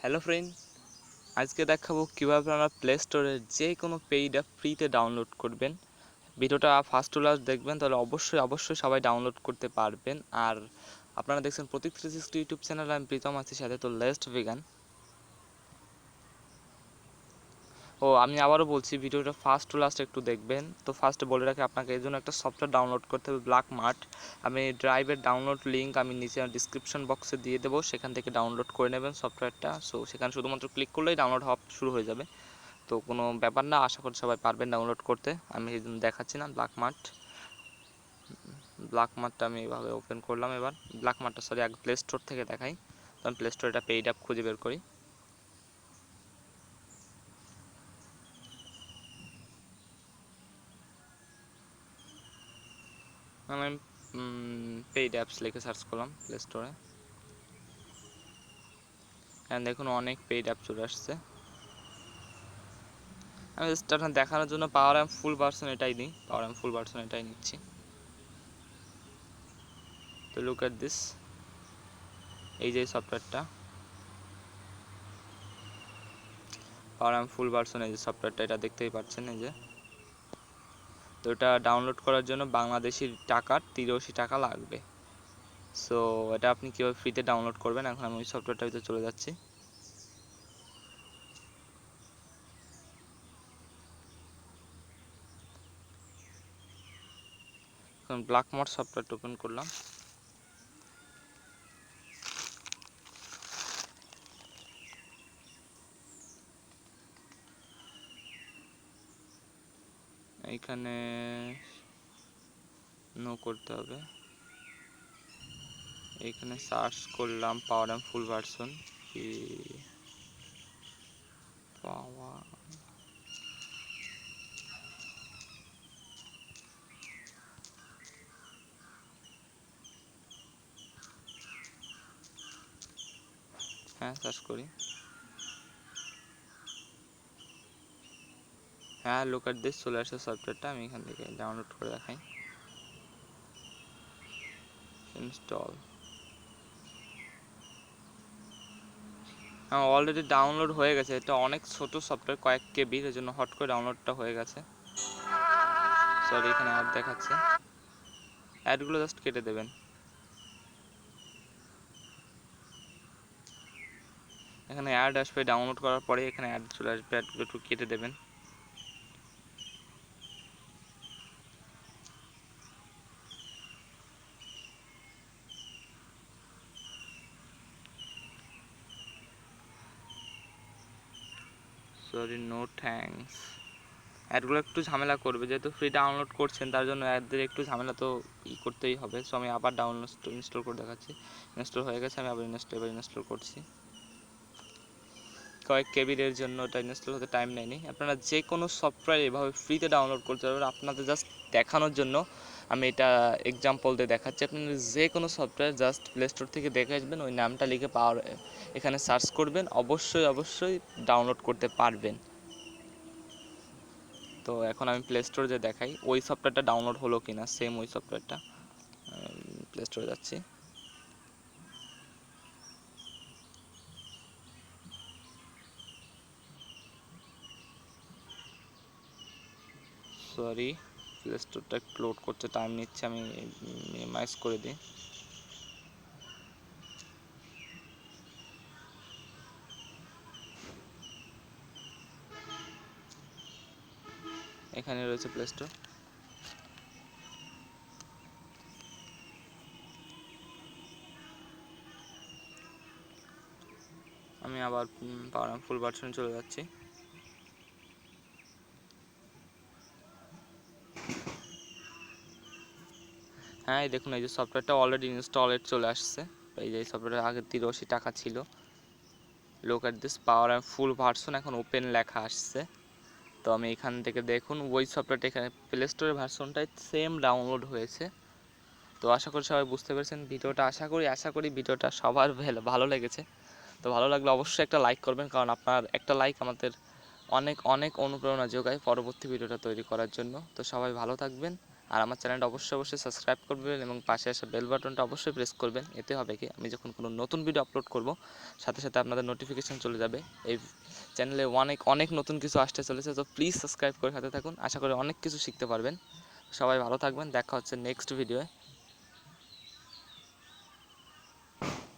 Hello friend, আজকে দেখাবো কীভাবে আপনারা প্লে স্টোরে যে কোনো পেইড অ্যাপ ফ্রিতে ডাউনলোড করবেন। ভিডিওটা ফার্স্ট টু লাস্ট দেখবেন, তাহলে অবশ্যই সবাই ডাউনলোড করতে পারবেন। আর আপনারা দেখছেন প্রতীক 360 ইউটিউব চ্যানেল, আমি প্রীতম আছি সাথে, তো লেটস বিগিন। আমি আবারও বলছি ভিডিওটা ফার্স্ট টু লাস্ট একটু দেখবেন। তো ফার্স্টে বলে রাখি, আপনাকে এই জন্য একটা সফটওয়্যার ডাউনলোড করতে হবে, ব্ল্যাক মার্ট। আমি ড্রাইভের ডাউনলোড লিঙ্ক আমি নিচে ডিসক্রিপশন বক্সে দিয়ে দেবো, সেখান থেকে ডাউনলোড করে নেবেন সফটওয়্যারটা। সো সেখানে শুধুমাত্র ক্লিক করলেই ডাউনলোড হওয়া শুরু হয়ে যাবে। তো কোনো ব্যাপার না, আশা করি সবাই পারবেন ডাউনলোড করতে। আমি এই জন্য দেখাচ্ছি না। ব্ল্যাক মার্টটা আমি এইভাবে ওপেন করলাম। এবার ব্ল্যাক মার্টটা আগে প্লে স্টোর থেকে দেখাই। তো আমি প্লে স্টোরে এটা পেইড অ্যাপ খুঁজে বের করি। আমি পেইড অ্যাপস লিখে সার্চ করলাম প্লে স্টোরে, অ্যান্ড দেখুন অনেক পেইড অ্যাপ চলে আসছে। আমি জাস্ট আপনার দেখানোর জন্য পাওয়ার অ্যাম ফুল ভার্সন এটাই নিই, এটাই নিচ্ছি। তো লুক এট দিস, এই যে সফটওয়্যারটা পাওয়ার অ্যাম ফুল ভার্সন, এই যে সফটওয়্যারটা, এটা দেখতেই পাচ্ছেন এই যে। তো এটা ডাউনলোড করার জন্য বাংলাদেশি টাকার 83 টাকা লাগবে। সো এটা আপনি কীভাবে ফ্রিতে ডাউনলোড করবেন, এখন আমি ওই সফটওয়্যারটার ভিতরে চলে যাচ্ছি। এখন ব্ল্যাক মার্ট সফটওয়্যারটা ওপেন করলাম। এইখানে নো করতে হবে। এইখানে সার্চ করলাম পাওয়ার অ্যাম ফুল ভার্সন, কি পাওয়ার, হ্যাঁ সার্চ করি, হ্যাঁ লুক এট দিস, চলে আসছে সফটওয়্যারটা। আমি এখান থেকে ডাউনলোড করে দেখাই। ইনস্টল, হ্যাঁ অলরেডি ডাউনলোড হয়ে গেছে। এটা অনেক ছোট সফটওয়্যার, কয়েক কেবির, এর জন্য হট করে ডাউনলোডটা হয়ে গেছে। সরি, এখানে অ্যাড দেখাচ্ছে, অ্যাডগুলো জাস্ট কেটে দেবেন। এখানে অ্যাড আসবে, ডাউনলোড করার পরে এখানে অ্যাড চলে আসবে, অ্যাডগুলো একটু কেটে দেবেন। Sorry, no thanks. অ্যাডগুলো একটু ঝামেলা করবে, যেহেতু ফ্রি ডাউনলোড করছেন তার জন্য অ্যাডদের একটু ঝামেলা তো করতেই হবে। সো আমি আবার ইনস্টল করে দেখাচ্ছি। ইনস্টল হয়ে গেছে, আমি আবার ইনস্টল করছি। কয়েক কেবির জন্য এটা ইনস্টল হতে টাইম নেয়নি। আপনারা যে কোনো সফটওয়্যার এভাবে ফ্রিতে ডাউনলোড করতে পারবেন। আপনাদের জাস্ট দেখানোর জন্য আমি এটা এক্সাম্পল দিয়ে দেখাচ্ছি। আপনারা যে কোনো সফটওয়্যার জাস্ট প্লে স্টোর থেকে দেখে আসবেন, ওই নামটা লিখে পাওয়ার এখানে সার্চ করবেন, অবশ্যই ডাউনলোড করতে পারবেন। তো এখন আমি প্লে স্টোরে যে দেখাই ওই সফটওয়্যারটা ডাউনলোড হলো কিনা, সেম ওই সফটওয়্যারটা। প্লে স্টোরে যাচ্ছি, সরি প্লে স্টোরটা একটু লোড করতে টাইম নিচ্ছে, আমি মিনিমাইজ করে দিই। এখানে রয়েছে প্লে স্টোর। আমি আবার ফুল ভার্সনে চলে যাচ্ছি। হ্যাঁ এই দেখুন, এই যে সফটওয়্যারটা অলরেডি ইনস্টলেড চলে আসছে। এই যে সফটওয়্যার আগে 83 টাকা ছিল। Look at this, power and full version, এখন ওপেন লেখা আসছে। তো আমি এখান থেকে দেখুন ওই সফটওয়্যারটা এখানে প্লে স্টোরের ভার্সনটাই সেম ডাউনলোড হয়েছে। তো আশা করি সবাই বুঝতে পেরেছেন ভিডিওটা। আশা করি ভিডিওটা সবার ভালো লেগেছে। তো ভালো লাগলে অবশ্যই একটা লাইক করবেন, কারণ আপনার একটা লাইক আমাদের অনেক অনুপ্রেরণা যোগায় পরবর্তী ভিডিওটা তৈরি করার জন্য। তো সবাই ভালো থাকবেন। আর আমার চ্যানেলটা অবশ্যই সাবস্ক্রাইব করবেন এবং পাশে আসা বেল বাটনটা অবশ্যই প্রেস করবেন। এতে হবে কি আমি যখন কোনো নতুন ভিডিও আপলোড করব সাথে সাথে আপনাদের নোটিফিকেশান চলে যাবে। এই চ্যানেলে অনেক নতুন কিছু আসতে চলেছে, তো প্লিজ সাবস্ক্রাইব করে সাথে থাকুন। আশা করি অনেক কিছু শিখতে পারবেন। সবাই ভালো থাকবেন, দেখা হচ্ছে নেক্সট ভিডিওয়ে।